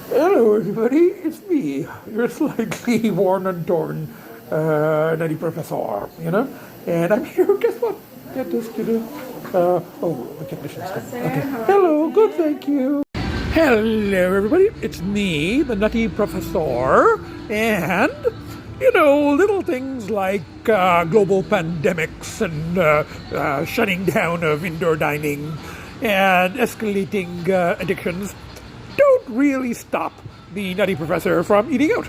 Hello, everybody. It's me, your slightly worn and torn Nutty Professor, And I'm here. Guess what? Get this to the. The technician's coming. Okay. Hello. Good. Thank you. Hello, everybody. It's me, the Nutty Professor, and little things like global pandemics and shutting down of indoor dining and escalating addictions don't really stop the Nutty Professor from eating out.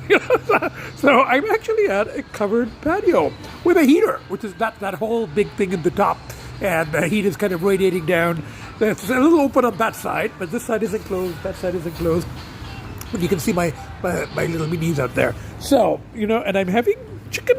So I'm actually at a covered patio with a heater, which is that whole big thing at the top, and the heat is kind of radiating down. It's a little open on that side, but this side isn't closed, that side isn't closed. But you can see my little minis out there. So, and I'm having chicken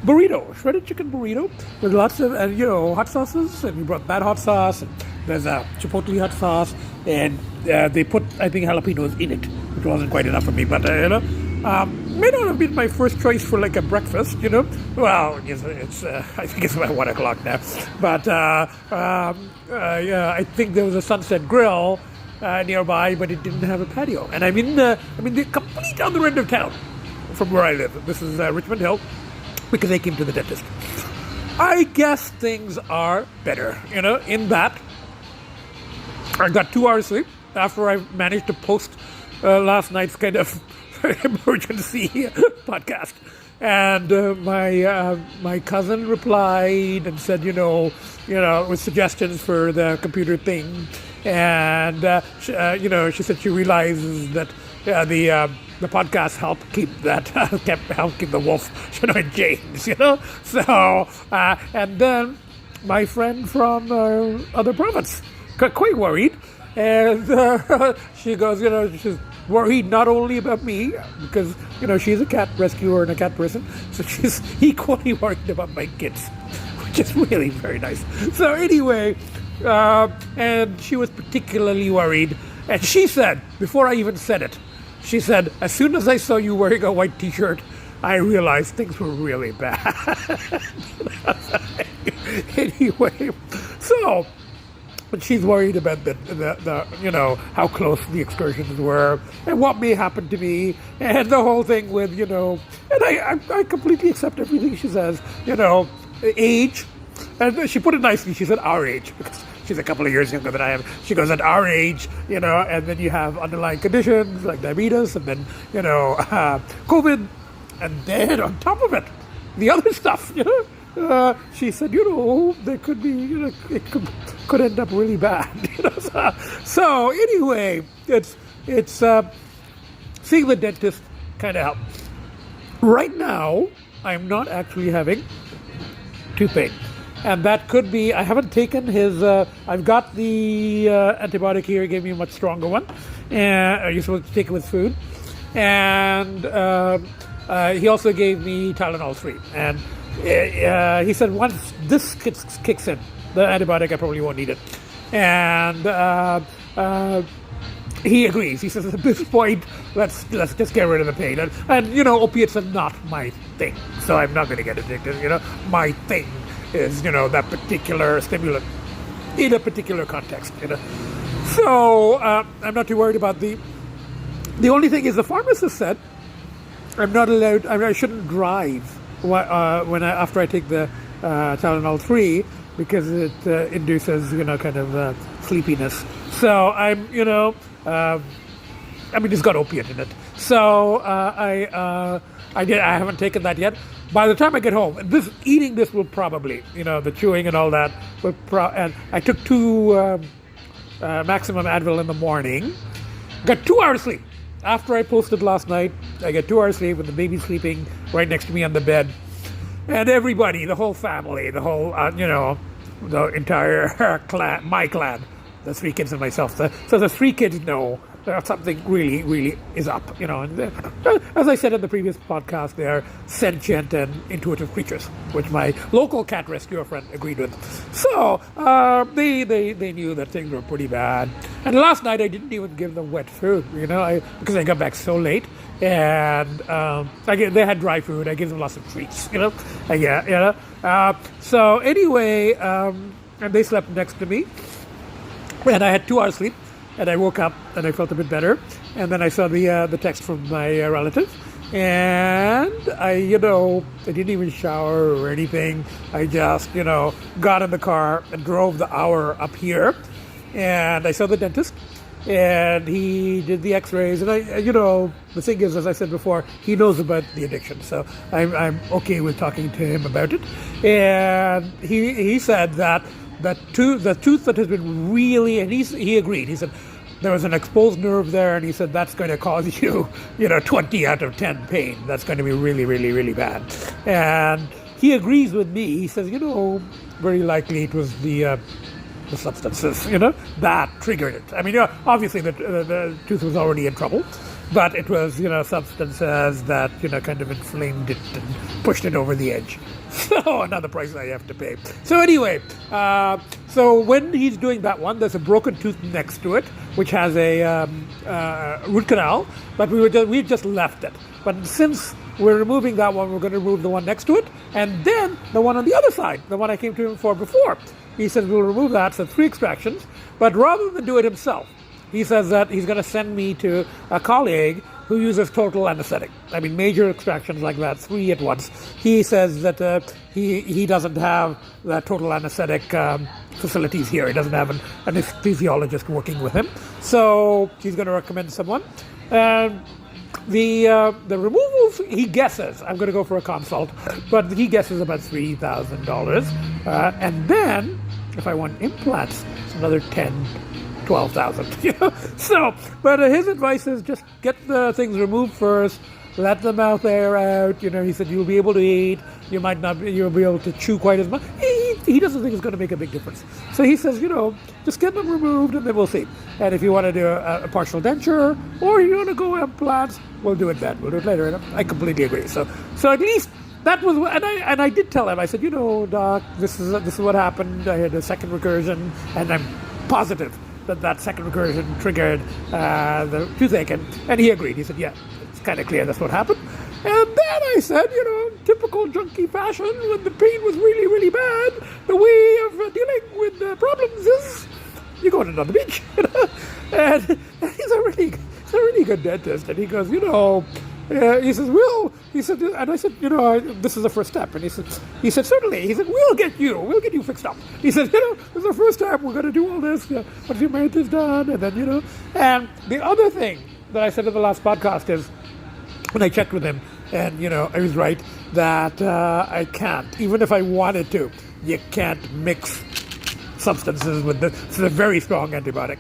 burrito, shredded chicken burrito with lots of, hot sauces. And we brought that hot sauce. And there's a chipotle hot sauce. And they put, I think, jalapenos in it, which wasn't quite enough for me. But, may not have been my first choice for like a breakfast, Well, it's I think it's about 1 o'clock now. But, I think there was a Sunset Grill nearby, but it didn't have a patio. And I'm in the complete other end of town from where I live. This is Richmond Hill, because I came to the dentist. I guess things are better, in that I got 2 hours sleep after I managed to post last night's kind of emergency podcast. And my cousin replied and said, with suggestions for the computer thing. And, she said she realizes that the podcast helped keep the wolf, in chains, So, and then my friend from other province got quite worried. And she goes, she's worried not only about me, because, she's a cat rescuer and a cat person, so she's equally worried about my kids, which is really very nice. So anyway, and she was particularly worried. And she said, before I even said it, she said, as soon as I saw you wearing a white t-shirt, I realized things were really bad. Anyway, so... But she's worried about the how close the excursions were and what may happen to me and the whole thing with, and I completely accept everything she says, age. And she put it nicely. She said our age, because she's a couple of years younger than I am. She goes, at our age, and then you have underlying conditions like diabetes and then, COVID. And then on top of it, the other stuff, she said, there could be, it could end up really bad. So anyway, it's seeing the dentist kind of helps. Right now, I'm not actually having toothache, and that could be, I haven't taken his. I've got the antibiotic here. He gave me a much stronger one, and you're supposed to take it with food, and he also gave me Tylenol 3, and he said once this kicks in, the antibiotic, I probably won't need it. And he agrees. He says, at this point, let's just get rid of the pain. And opiates are not my thing, so I'm not going to get addicted. My thing is, that particular stimulant in a particular context. So I'm not too worried about the only thing is the pharmacist said I'm not allowed. I shouldn't drive after I take the Tylenol 3, because it induces, kind of sleepiness. So I'm, it's got opiate in it. So I haven't taken that yet. By the time I get home, eating this will probably, the chewing and all that, and I took 2 maximum Advil in the morning. Got 2 hours sleep. After I posted last night, I got 2 hours sleep with the baby sleeping right next to me on the bed. And everybody, the whole family, the whole, the entire clan, my clan, the 3 kids and myself. So the 3 kids know that something really, really is up, And as I said in the previous podcast, they are sentient and intuitive creatures, which my local cat rescuer friend agreed with. So they knew that things were pretty bad. And last night I didn't even give them wet food, because I got back so late. And they had dry food. I gave them lots of treats, So anyway, and they slept next to me. And I had 2 hours sleep. And I woke up and I felt a bit better. And then I saw the text from my relative. And I didn't even shower or anything. I just, got in the car and drove the hour up here. And I saw the dentist. And he did the x-rays. And the thing is, as I said before, he knows about the addiction. So I'm okay with talking to him about it. And he said that the tooth that has been really, and he agreed. He said, there was an exposed nerve there, and he said that's going to cause you, 20 out of 10 pain. That's going to be really, really, really bad. And he agrees with me. He says, very likely it was the substances, that triggered it. I mean, obviously the tooth was already in trouble, but it was, substances that, kind of inflamed it and pushed it over the edge. So another price I have to pay. So anyway, so when he's doing that one, there's a broken tooth next to it, which has a root canal, but we've just left it. But since we're removing that one, we're going to remove the one next to it, and then the one on the other side, the one I came to him for before. He says we'll remove that, so 3 extractions, but rather than do it himself, he says that he's going to send me to a colleague who uses total anesthetic. I mean, major extractions like that, 3 at once. He says that he doesn't have the total anesthetic facilities here. He doesn't have an anesthesiologist working with him. So he's going to recommend someone. The removals, he guesses, I'm going to go for a consult, but he guesses about $3,000. And then, if I want implants, it's another $12,000. So, but his advice is just get the things removed first, let the mouth air out. He said you'll be able to eat, you'll be able to chew quite as much. He doesn't think it's going to make a big difference. So he says, just get them removed and then we'll see. And if you want to do a partial denture or you want to go implants, we'll do it then. We'll do it later. And I completely agree. So at least that was, and I did tell him. I said, Doc, this is what happened. I had a second recursion, and I'm positive that second recursion triggered the toothache. And he agreed. He said, yeah, it's kind of clear that's what happened. And then I said, typical junkie fashion, when the pain was really, really bad, the way of dealing with the problems is you go to another beach. And he's a really good dentist. And he goes, he says, and I said, this is the first step. And he said, certainly. He said, we'll get you fixed up. He said, this is the first step. We're going to do all this. Once your mouth is done, and then, And the other thing that I said in the last podcast is, when I checked with him, and, I was right, that I can't, even if I wanted to, you can't mix substances with this is a very strong antibiotic,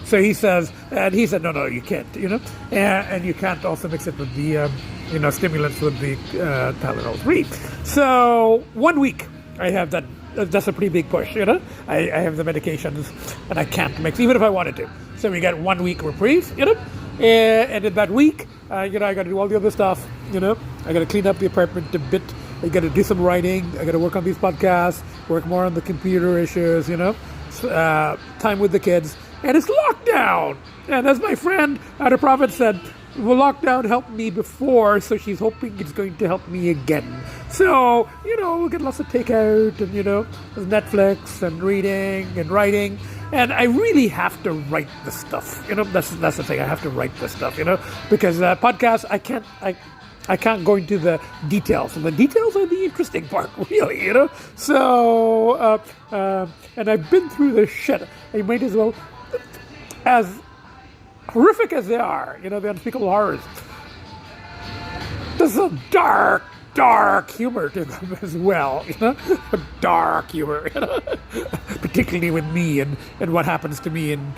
So he says, no, you can't, and you can't also mix it with the, stimulants with the Tylenol 3. So 1 week I have that. That's a pretty big push, I have the medications and I can't mix, even if I wanted to. So we get 1 week reprieve, and in that week, I got to do all the other stuff, I got to clean up the apartment a bit. I got to do some writing. I got to work on these podcasts, work more on the computer issues, time with the kids. And it's lockdown. And as my friend out of Province said, well, lockdown helped me before, so she's hoping it's going to help me again. So, we'll get lots of takeout and, there's Netflix and reading and writing. And I really have to write the stuff. That's the thing. I have to write the stuff, because podcasts, I can't go into the details. And the details are the interesting part, really, So, and I've been through this shit. I might as well, as horrific as they are, the unspeakable horrors, there's a dark humor to them as well, a dark humor, particularly with me and what happens to me and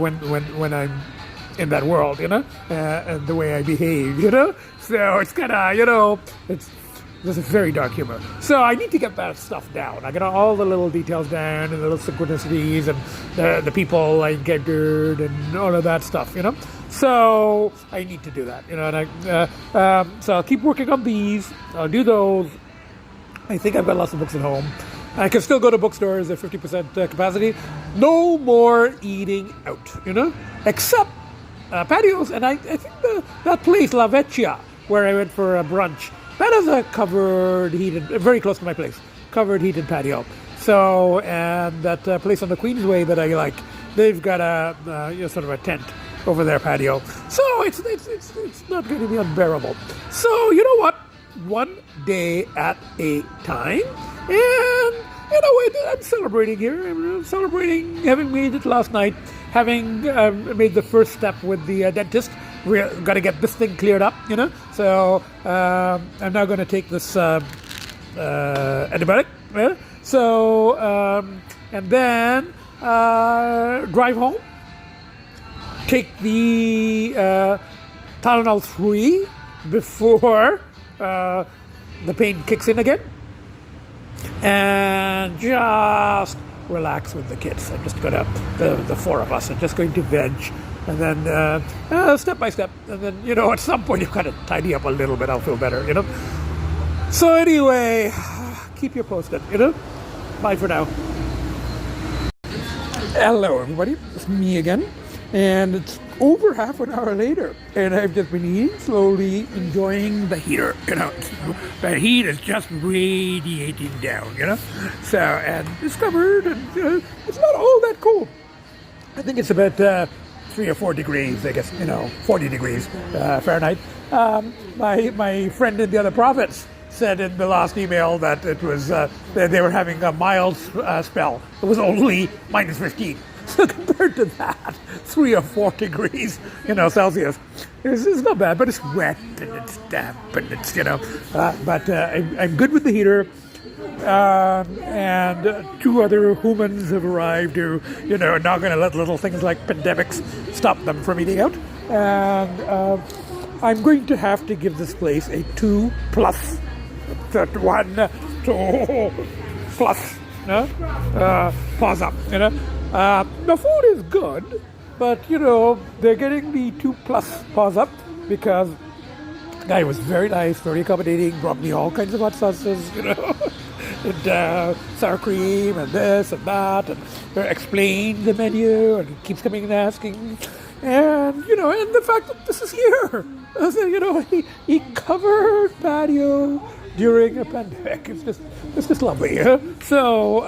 when I'm in that world, and the way I behave, So it's kind of, there's a very dark humor. So I need to get that stuff down. I got all the little details down and the little synchronicities and the people I encountered and all of that stuff, So I need to do that, and so I'll keep working on these. I'll do those. I think I've got lots of books at home. I can still go to bookstores at 50% capacity. No more eating out, except patios. And I think that place, La Vecchia, where I went for a brunch, that is a covered, heated, very close to my place, covered, heated patio. So, and that place on the Queensway that I like, they've got a sort of a tent over their patio, so it's not going to be unbearable. So you know what? One day at a time, and I'm celebrating here. I'm celebrating having made it last night, having made the first step with the dentist. We're got to get this thing cleared up, So I'm now going to take this antibiotic. So and then drive home. Take the Tylenol 3 before the pain kicks in again, and just relax with the kids. I'm just gonna the four of us are just going to veg, and then step by step, and then at some point you've got to tidy up a little bit. I'll feel better, So anyway, keep you posted. Bye for now. Hello everybody, it's me again. And it's over half an hour later, and I've just been eating slowly, enjoying the heater. The heat is just radiating down. So, and discovered, and it's not all that cold. I think it's about 3 or 4 degrees, I guess. 40 degrees Fahrenheit. My friend in the other province said in the last email that it was they were having a mild spell. It was only minus 15. So compared to that, 3 or 4 degrees, Celsius, it's not bad, but it's wet and it's damp and it's, but I'm good with the heater. And 2 other humans have arrived who, are not going to let little things like pandemics stop them from eating out. And I'm going to have to give this place a 2+, 1, 2 plus, paws up, the food is good, but they're getting the 2+ paws up because the guy was very nice, very accommodating, brought me all kinds of hot sauces, and sour cream and this and that, and explained the menu, and he keeps coming and asking, and and the fact that this is here, he covered patio during a pandemic. It's just lovely. So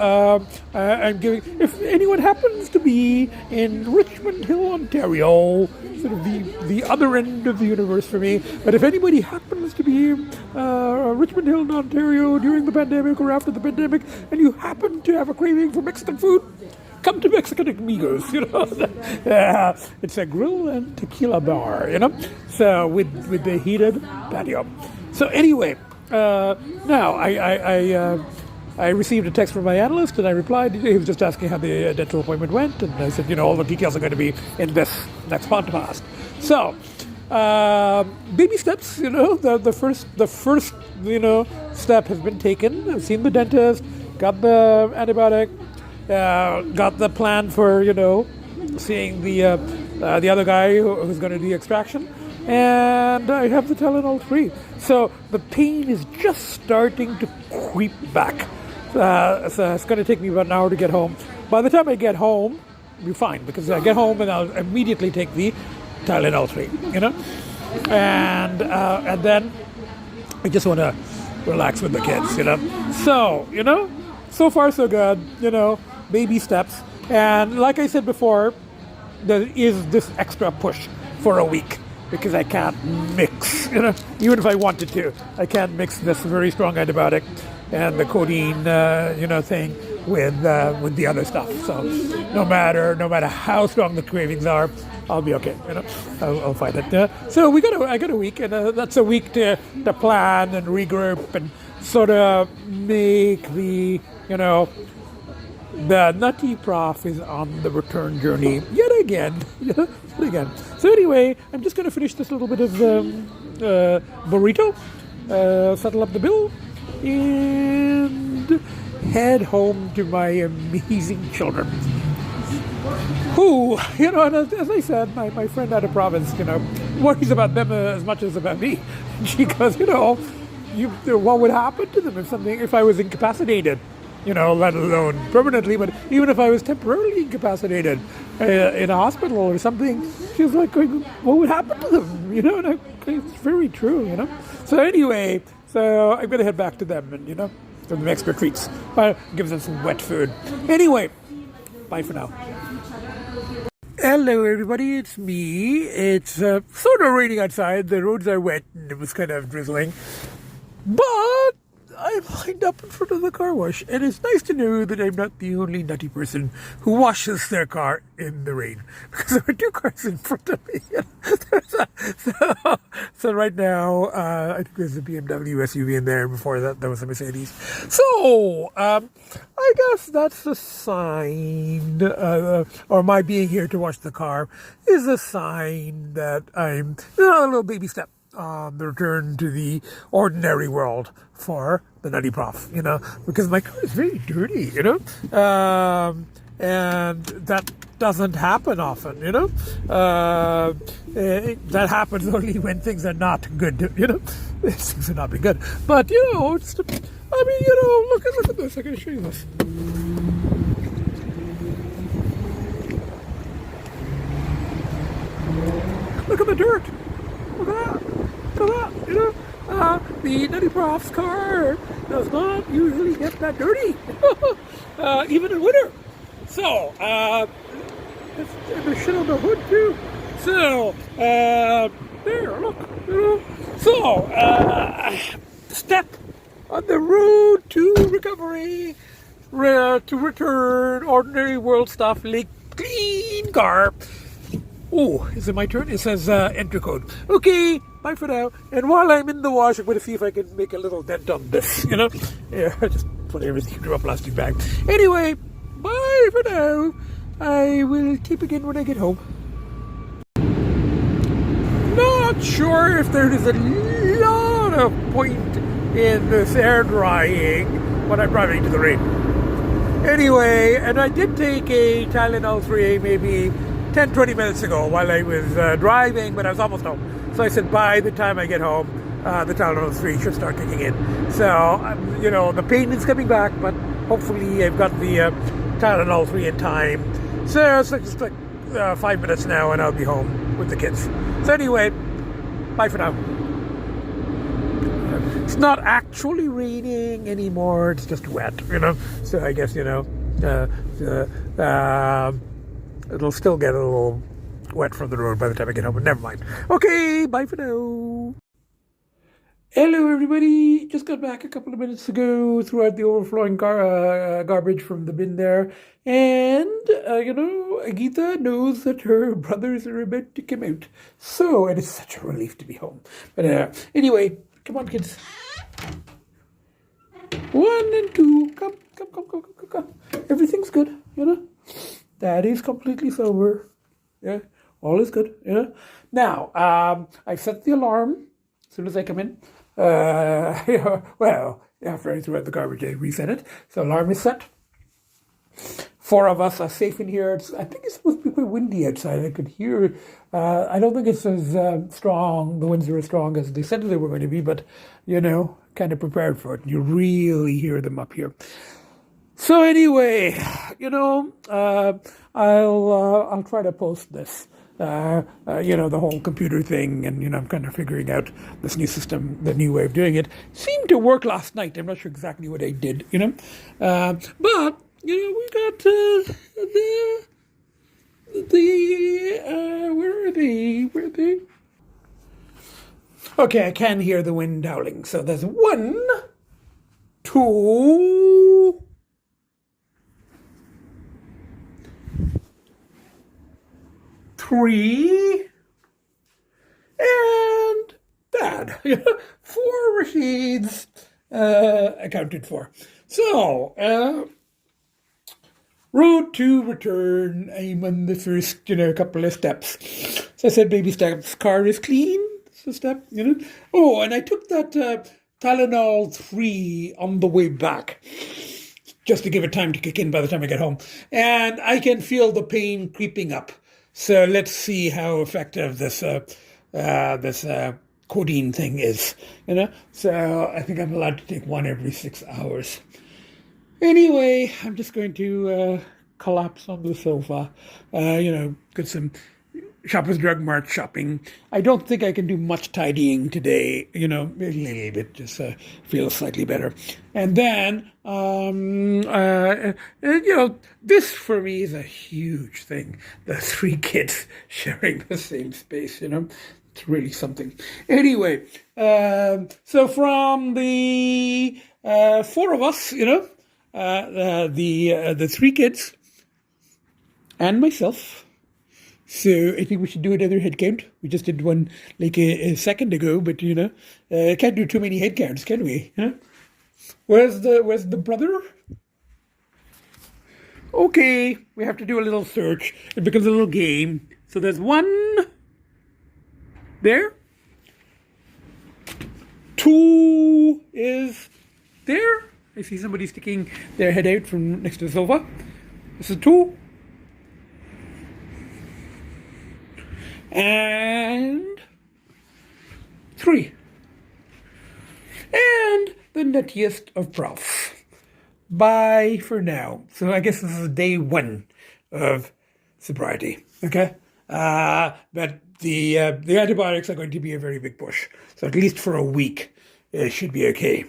I'm giving, if anyone happens to be in Richmond Hill, Ontario, sort of the other end of the universe for me, but if anybody happens to be Richmond Hill, Ontario during the pandemic or after the pandemic, and you happen to have a craving for Mexican food, come to Mexican Amigos, it's a grill and tequila bar, so with the heated patio. So anyway, now I received a text from my analyst, and I replied. He was just asking how the dental appointment went, and I said, all the details are going to be in this next podcast. So, baby steps. The first step has been taken. I've seen the dentist, got the antibiotic, got the plan for seeing the other guy who's going to do the extraction. And I have the Tylenol 3. So the pain is just starting to creep back. So it's going to take me about an hour to get home. By the time I get home, I'll be fine, because I get home and I'll immediately take the Tylenol 3, And then I just want to relax with the kids, So, so far so good, baby steps. And like I said before, there is this extra push for a week, because I can't mix, even if I wanted to, I can't mix this very strong antibiotic and the codeine, thing with the other stuff. So no matter how strong the cravings are, I'll be okay. I'll find it. So I got a week, and that's a week to plan and regroup and sort of make the the Nutty Prof is on the return journey yet again. So anyway, I'm just going to finish this little bit of burrito, settle up the bill, and head home to my amazing children. Who, and as I said, my friend out of province, worries about them as much as about me. She goes, what would happen to them if I was incapacitated? Let alone permanently, but even if I was temporarily incapacitated in a hospital or something, she was like, what would happen to them? And it's very true, So anyway, I'm going to head back to them and, give them extra treats. Give them some wet food. Anyway, bye for now. Hello, everybody. It's me. It's sort of raining outside. The roads are wet, and it was kind of drizzling. But I'm lined up in front of the car wash, and it's nice to know that I'm not the only nutty person who washes their car in the rain, because there are two cars in front of me. So right now, I think there's a BMW SUV in there. Before that, there was a Mercedes. So I guess that's a sign, or my being here to wash the car is a sign that I'm a little baby step on the return to the ordinary world for the Nutty Prof, because my car is very dirty, and that doesn't happen often, that happens only when things are not good, things are not being good. But, look at this. I can show you this. Look at the dirt. Look at that. Look at that. The Nutty Prof's car does not usually get that dirty, even in winter. So, there's shit on the hood too. So, there, look, So, step on the road to recovery, to return ordinary world stuff like clean car. Oh, is it my turn? It says enter code. Okay, bye for now. And while I'm in the wash, I'm going to see if I can make a little dent on this, Yeah, just put everything into a plastic bag. Anyway, bye for now. I will tape again when I get home. Not sure if there is a lot of point in this air drying when I'm driving to the rain. Anyway, and I did take a Tylenol 3A maybe 10-20 minutes ago while I was driving, but I was almost home. So I said by the time I get home, the Tylenol 3 should start kicking in. So, the pain is coming back, but hopefully I've got the Tylenol 3 in time. So it's just like 5 minutes now and I'll be home with the kids. So anyway, bye for now. It's not actually raining anymore, it's just wet, So I guess, it'll still get a little wet from the road by the time I get home, but never mind. Okay, bye for now. Hello, everybody. Just got back a couple of minutes ago, threw out the overflowing garbage from the bin there. And, Agita knows that her brothers are about to come out. So it is such a relief to be home. But anyway, come on, kids. 1 and 2. Come. Everything's good, Daddy's completely sober. Yeah, all is good, Now, I set the alarm as soon as I come in. Well, after I threw out the garbage, I reset it. So alarm is set. 4 of us are safe in here. I think it's supposed to be quite windy outside. I could hear. I don't think it's as strong. The winds are as strong as they said they were going to be, but kind of prepared for it. You really hear them up here. So anyway, I'll try to post this. The whole computer thing, and I'm kind of figuring out this new system, the new way of doing it. Seemed to work last night. I'm not sure exactly what I did, but we got where are they? Okay, I can hear the wind howling. So there's 1, 2. 3 and Dad. 4 Rashids accounted for. So, road to return. I'm on the first, couple of steps. So I said baby steps. Car is clean. It's a step, Oh, and I took that Tylenol 3 on the way back, just to give it time to kick in by the time I get home. And I can feel the pain creeping up. So let's see how effective this codeine thing is, So I think I'm allowed to take 1 every 6 hours. Anyway, I'm just going to collapse on the sofa, get some Shoppers Drug Mart shopping. I don't think I can do much tidying today. A little bit, just feel slightly better. And then, this for me is a huge thing. The three kids sharing the same space. It's really something. Anyway, so from the four of us, the three kids and myself. So I think we should do another head count. We just did one like a second ago, but can't do too many head counts, can we? Where's the brother? Okay, we have to do a little search. It becomes a little game. So there's one there. Two is there. I see somebody sticking their head out from next to the sofa. This is two. And three. And the nuttiest of profs. Bye for now. So I guess this is day one of sobriety. Okay? But the antibiotics are going to be a very big push. So at least for a week, it should be okay.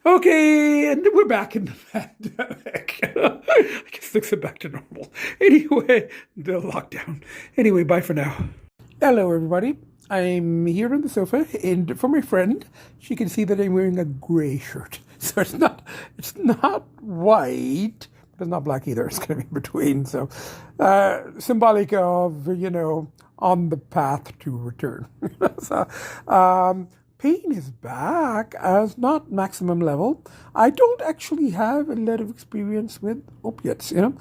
Okay, and we're back in the pandemic. I guess things are back to normal. Anyway, the lockdown. Anyway, bye for now. Hello, everybody. I'm here on the sofa, and for my friend, she can see that I'm wearing a grey shirt. So it's not white, but it's not black either. It's kind of in between. So symbolic of, on the path to return. So pain is back as not maximum level. I don't actually have a lot of experience with opiates. I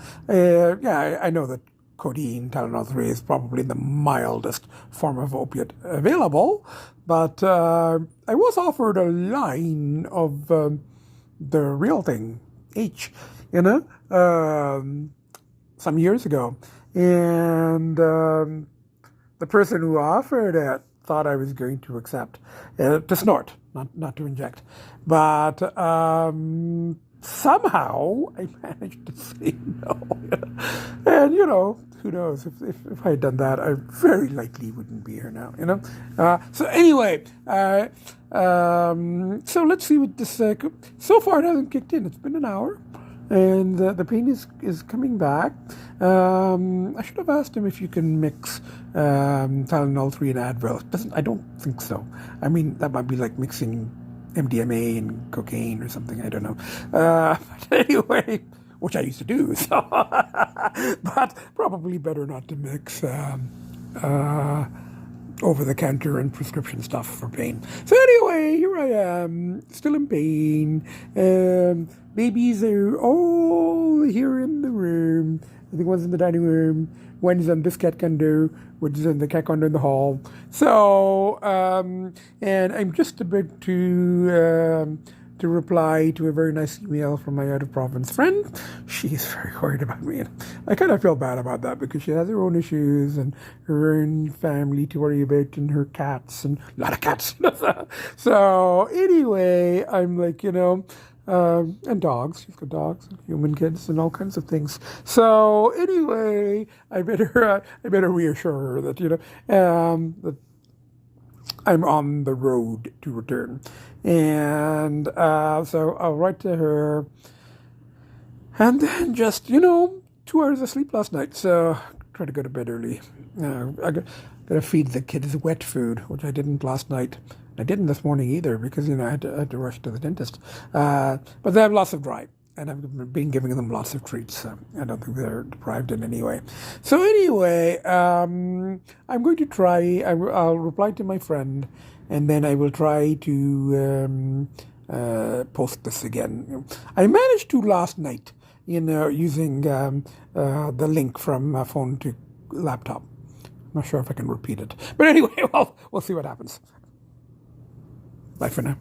know that codeine, Tylenol 3 is probably the mildest form of opiate available, but I was offered a line of the real thing, H, some years ago, and the person who offered it thought I was going to accept to snort, not to inject, but somehow I managed to say no. And, who knows, if I had done that, I very likely wouldn't be here now, So anyway, so let's see what this, so far it hasn't kicked in. It's been an hour, and the pain is coming back. I should have asked him if you can mix Tylenol 3 and Advil. I don't think so. I mean, that might be like mixing MDMA and cocaine or something. I don't know. But anyway, which I used to do. So, but probably better not to mix over-the-counter and prescription stuff for pain. So anyway, here I am, still in pain. Babies are all here in the room. I think one's in the dining room, one's on this cat condo, which is in the cat condo in the hall. So, and I'm just about to reply to a very nice email from my out-of-province friend. She's very worried about me. And I kind of feel bad about that because she has her own issues and her own family to worry about and her cats and a lot of cats. So anyway, I'm like, and dogs. She's got dogs and human kids and all kinds of things. So anyway, I better reassure her that, that I'm on the road to return. And so I'll write to her. And then just, 2 hours of sleep last night. So try to go to bed early. I got to feed the kids wet food, which I didn't last night. I didn't this morning either because, I had to rush to the dentist. But they have lots of dry. And I've been giving them lots of treats. So I don't think they're deprived in any way. So anyway, I'm going to try. I'll reply to my friend, and then I will try to post this again. I managed to last night, using the link from phone to laptop. I'm not sure if I can repeat it. But anyway, we'll see what happens. Bye for now.